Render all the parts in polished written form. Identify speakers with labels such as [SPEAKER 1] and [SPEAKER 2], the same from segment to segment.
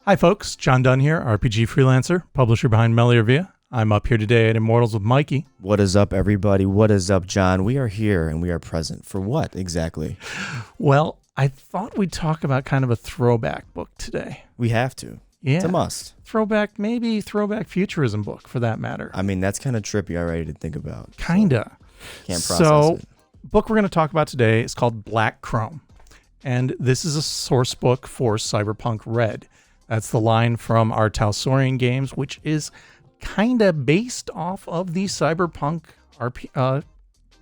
[SPEAKER 1] Hi folks, John Dunn here, RPG freelancer, publisher behind Meliorvia. I'm up here today at Immortals with Mikey.
[SPEAKER 2] What is up, everybody? What is up, John? We are here and we are present for what exactly?
[SPEAKER 1] Well, I thought we'd talk about kind of a throwback book today.
[SPEAKER 2] We have to.
[SPEAKER 1] Yeah.
[SPEAKER 2] It's a must.
[SPEAKER 1] Throwback futurism book for that matter.
[SPEAKER 2] I mean, that's kind of trippy already to think about.
[SPEAKER 1] Kinda.
[SPEAKER 2] Can't process it.
[SPEAKER 1] Book we're going to talk about today is called Black Chrome. And this is a source book for Cyberpunk Red. That's the line from our Talsorian games, which is kind of based off of the Cyberpunk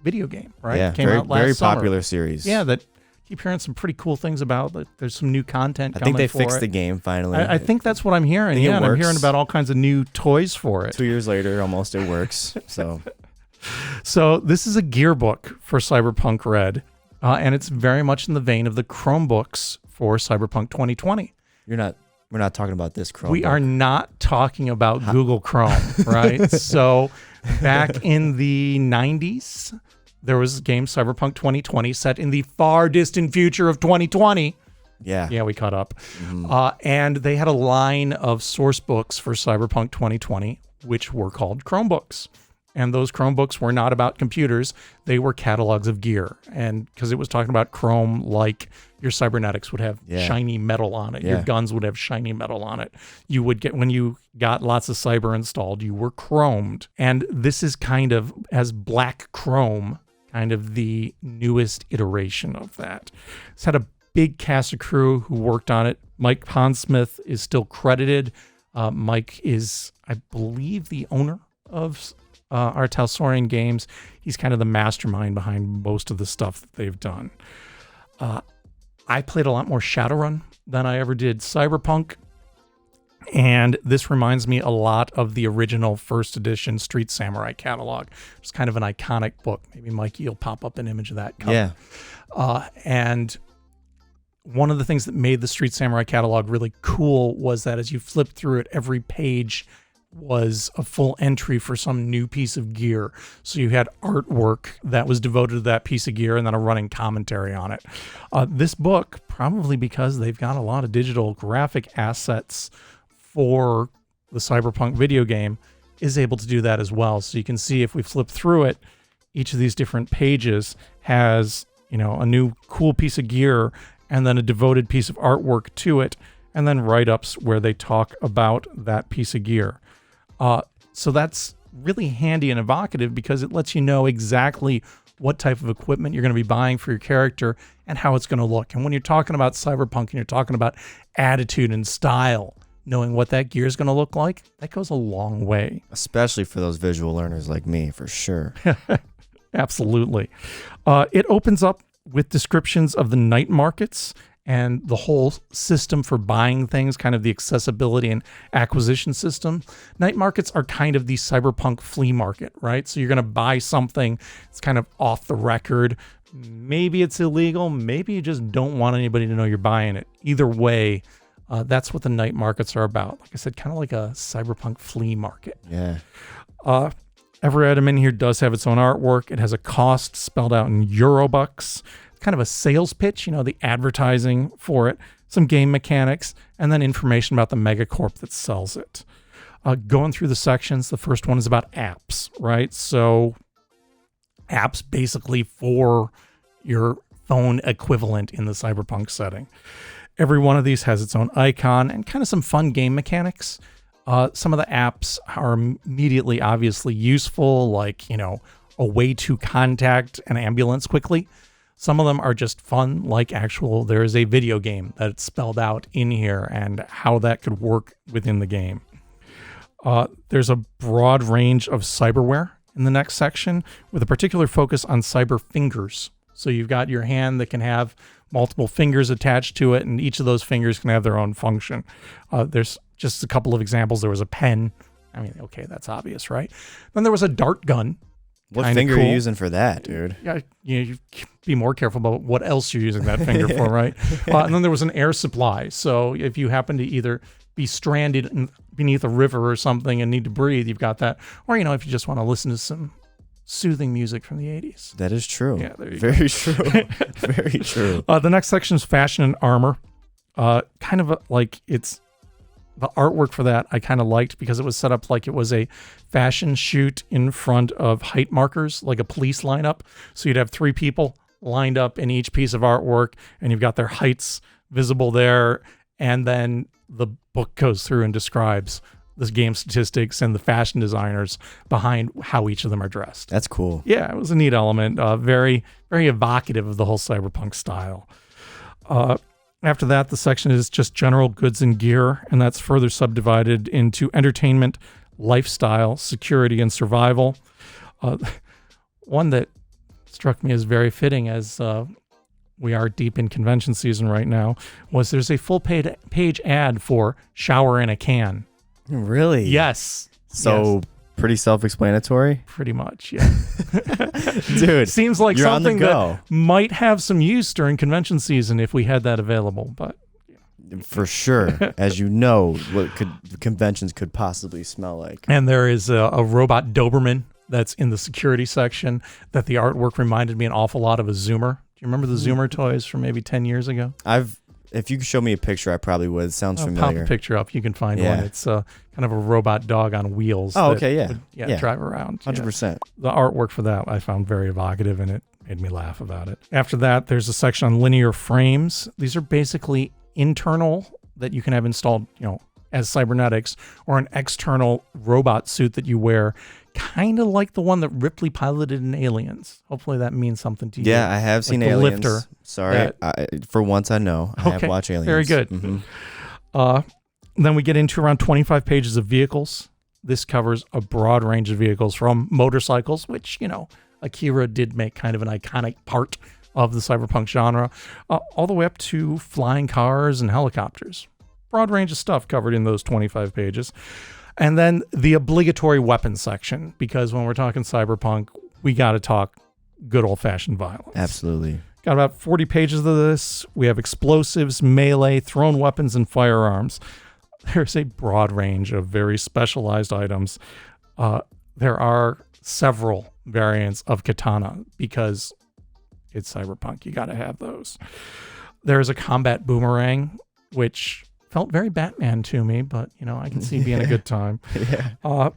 [SPEAKER 1] video game, right?
[SPEAKER 2] Yeah,
[SPEAKER 1] It came out last
[SPEAKER 2] very
[SPEAKER 1] summer.
[SPEAKER 2] popular series.
[SPEAKER 1] Yeah, that keep hearing some pretty cool things about. There's some new content
[SPEAKER 2] I
[SPEAKER 1] coming
[SPEAKER 2] think they
[SPEAKER 1] for
[SPEAKER 2] fixed
[SPEAKER 1] it.
[SPEAKER 2] the game finally.
[SPEAKER 1] I think that's what I'm hearing.
[SPEAKER 2] think it
[SPEAKER 1] Yeah, and I'm
[SPEAKER 2] works.
[SPEAKER 1] hearing about all kinds of new toys for it.
[SPEAKER 2] 2 years later, almost it works.
[SPEAKER 1] So this is a gear book for Cyberpunk Red, and it's very much in the vein of the Chromebooks for Cyberpunk 2020.
[SPEAKER 2] We're not talking about this Chrome.
[SPEAKER 1] We are not talking about Google Chrome, right? So back in the 90s, there was a game, Cyberpunk 2020, set in the far distant future of 2020.
[SPEAKER 2] Yeah,
[SPEAKER 1] we caught up.
[SPEAKER 2] Mm-hmm.
[SPEAKER 1] And they had a line of source books for Cyberpunk 2020, which were called Chromebooks. And those Chromebooks were not about computers. They were catalogs of gear. And because it was talking about Chrome, like your cybernetics would have shiny metal on it.
[SPEAKER 2] Yeah.
[SPEAKER 1] Your guns would have shiny metal on it. You would get, when you got lots of cyber installed, you were chromed. And this is kind of, as Black Chrome, kind of the newest iteration of that. It's had a big cast of crew who worked on it. Mike Pondsmith is still credited. Mike is, I believe, the owner of our Talsorian games. He's kind of the mastermind behind most of the stuff that they've done. I played a lot more Shadowrun than I ever did Cyberpunk, and this reminds me a lot of the original first edition Street Samurai Catalogue. It's kind of an iconic book. Maybe Mikey, you'll pop up an image of that cover.
[SPEAKER 2] Yeah.
[SPEAKER 1] And one of the things that made the Street Samurai Catalogue really cool was that as you flip through it, every page was a full entry for some new piece of gear. So you had artwork that was devoted to that piece of gear and then a running commentary on it. This book, probably because they've got a lot of digital graphic assets for the Cyberpunk video game, is able to do that as well. So you can see if we flip through it, each of these different pages has, a new cool piece of gear and then a devoted piece of artwork to it, and then write-ups where they talk about that piece of gear. So that's really handy and evocative because it lets you know exactly what type of equipment you're going to be buying for your character and how it's going to look. And when you're talking about Cyberpunk and you're talking about attitude and style, knowing what that gear is going to look like, that goes a long way.
[SPEAKER 2] Especially for those visual learners like me, for sure.
[SPEAKER 1] Absolutely. It opens up with descriptions of the night markets and the whole system for buying things, kind of the accessibility and acquisition system. Night markets are kind of the Cyberpunk flea market, right? So you're going to buy something, it's kind of off the record. Maybe it's illegal. Maybe you just don't want anybody to know you're buying it. Either way, that's what the night markets are about. Like I said, kind of like a Cyberpunk flea market.
[SPEAKER 2] Yeah.
[SPEAKER 1] Every item in here does have its own artwork. It has a cost spelled out in Eurobucks. Kind of a sales pitch, the advertising for it, some game mechanics, and then information about the megacorp that sells it. Going through the sections, the first one is about apps, right? So apps basically for your phone equivalent in the Cyberpunk setting. Every one of these has its own icon and kind of some fun game mechanics. Some of the apps are immediately obviously useful, like, a way to contact an ambulance quickly. Some of them are just fun, like there is a video game that's spelled out in here and how that could work within the game. There's a broad range of cyberware in the next section with a particular focus on cyber fingers. So you've got your hand that can have multiple fingers attached to it, and each of those fingers can have their own function. There's just a couple of examples. There was a pen. I mean, okay, that's obvious, right? Then there was a dart gun.
[SPEAKER 2] What finger are you using for that, dude?
[SPEAKER 1] Yeah, you be more careful about what else you're using that finger for, right? And then there was an air supply. So if you happen to either be stranded beneath a river or something and need to breathe, you've got that. Or, if you just want to listen to some soothing music from the 80s.
[SPEAKER 2] That is true.
[SPEAKER 1] Yeah, there you
[SPEAKER 2] Very
[SPEAKER 1] go.
[SPEAKER 2] true. Very true.
[SPEAKER 1] The next section is fashion and armor. Kind of like it's The artwork for that I kind of liked because it was set up like it was a fashion shoot in front of height markers, like a police lineup. So you'd have 3 people lined up in each piece of artwork, and you've got their heights visible there. And then the book goes through and describes the game statistics and the fashion designers behind how each of them are dressed.
[SPEAKER 2] That's cool.
[SPEAKER 1] Yeah, it was a neat element. Very, very evocative of the whole cyberpunk style. After that, the section is just general goods and gear, and that's further subdivided into entertainment, lifestyle, security, and survival. One that struck me as very fitting as we are deep in convention season right now was there's a full page ad for shower in a can.
[SPEAKER 2] Really?
[SPEAKER 1] Yes.
[SPEAKER 2] So
[SPEAKER 1] yes.
[SPEAKER 2] Pretty self-explanatory?
[SPEAKER 1] Pretty much, yeah.
[SPEAKER 2] Dude,
[SPEAKER 1] seems like
[SPEAKER 2] you're
[SPEAKER 1] something
[SPEAKER 2] on the go.
[SPEAKER 1] that might have some use during convention season if we had that available, but
[SPEAKER 2] for sure. As you know, conventions could possibly smell like.
[SPEAKER 1] And there is a robot Doberman that's in the security section that the artwork reminded me an awful lot of a Zoomer. Do you remember the Zoomer toys from maybe 10 years ago?
[SPEAKER 2] If you could show me a picture, I probably would. It sounds familiar.
[SPEAKER 1] Pop a picture up. You can find one. It's kind of a robot dog on wheels.
[SPEAKER 2] Oh, okay, yeah.
[SPEAKER 1] Would, drive around.
[SPEAKER 2] 100%.
[SPEAKER 1] Yeah. The artwork for that I found very evocative, and it made me laugh about it. After that, there's a section on linear frames. These are basically internal that you can have installed, as cybernetics, or an external robot suit that you wear, kind of like the one that Ripley piloted in Aliens. Hopefully that means something to you.
[SPEAKER 2] Yeah, I have seen Aliens. Lifter. Sorry, for once I know. I have watched Aliens.
[SPEAKER 1] Very good.
[SPEAKER 2] Mm-hmm.
[SPEAKER 1] Then we get into around 25 pages of vehicles. This covers a broad range of vehicles from motorcycles, which, Akira did make kind of an iconic part of the cyberpunk genre, all the way up to flying cars and helicopters. Broad range of stuff covered in those 25 pages. And then the obligatory weapons section, because when we're talking cyberpunk, we got to talk good old-fashioned violence.
[SPEAKER 2] Absolutely.
[SPEAKER 1] Got about 40 pages of this. We have explosives, melee, thrown weapons, and firearms. There's a broad range of very specialized items. There are several variants of katana because it's cyberpunk. You got to have those. There's a combat boomerang, which felt very Batman to me, but, I can see being a good time.
[SPEAKER 2] Yeah.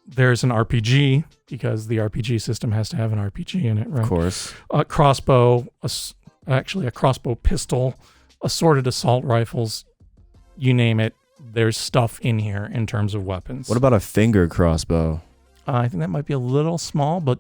[SPEAKER 1] There's an RPG, because the RPG system has to have an RPG in it, right?
[SPEAKER 2] Of course.
[SPEAKER 1] A crossbow, a crossbow pistol, assorted assault rifles, you name it. There's stuff in here in terms of weapons.
[SPEAKER 2] What about a finger crossbow?
[SPEAKER 1] I think that might be a little small, but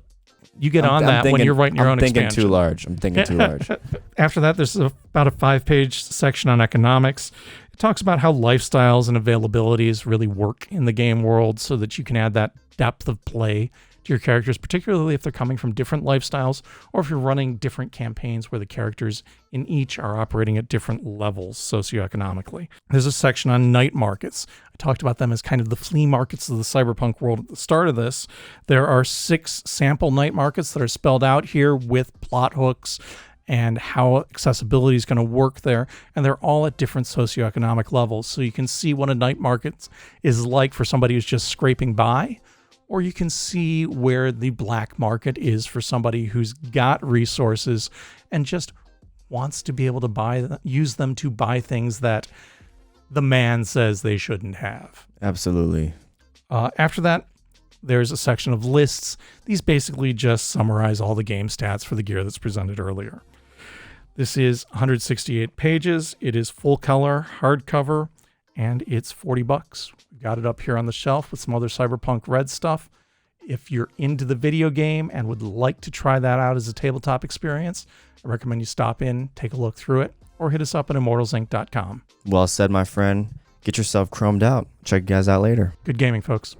[SPEAKER 1] you get when you're writing your own expansion.
[SPEAKER 2] I'm thinking too large.
[SPEAKER 1] After that, there's about a 5-page section on economics. It talks about how lifestyles and availabilities really work in the game world so that you can add that depth of play to your characters, particularly if they're coming from different lifestyles or if you're running different campaigns where the characters in each are operating at different levels socioeconomically. There's a section on night markets. I talked about them as kind of the flea markets of the cyberpunk world at the start of this. There are 6 sample night markets that are spelled out here with plot hooks and how accessibility is going to work there. And they're all at different socioeconomic levels. So you can see what a night market is like for somebody who's just scraping by, or you can see where the black market is for somebody who's got resources and just wants to be able to use them to buy things that the man says they shouldn't have.
[SPEAKER 2] Absolutely.
[SPEAKER 1] After that, there's a section of lists. These basically just summarize all the game stats for the gear that's presented earlier. This is 168 pages. It is full color, hardcover, and it's $40. We've got it up here on the shelf with some other Cyberpunk Red stuff. If you're into the video game and would like to try that out as a tabletop experience, I recommend you stop in, take a look through it, or hit us up at immortalsinc.com.
[SPEAKER 2] Well said, my friend. Get yourself chromed out. Check you guys out later.
[SPEAKER 1] Good gaming, folks.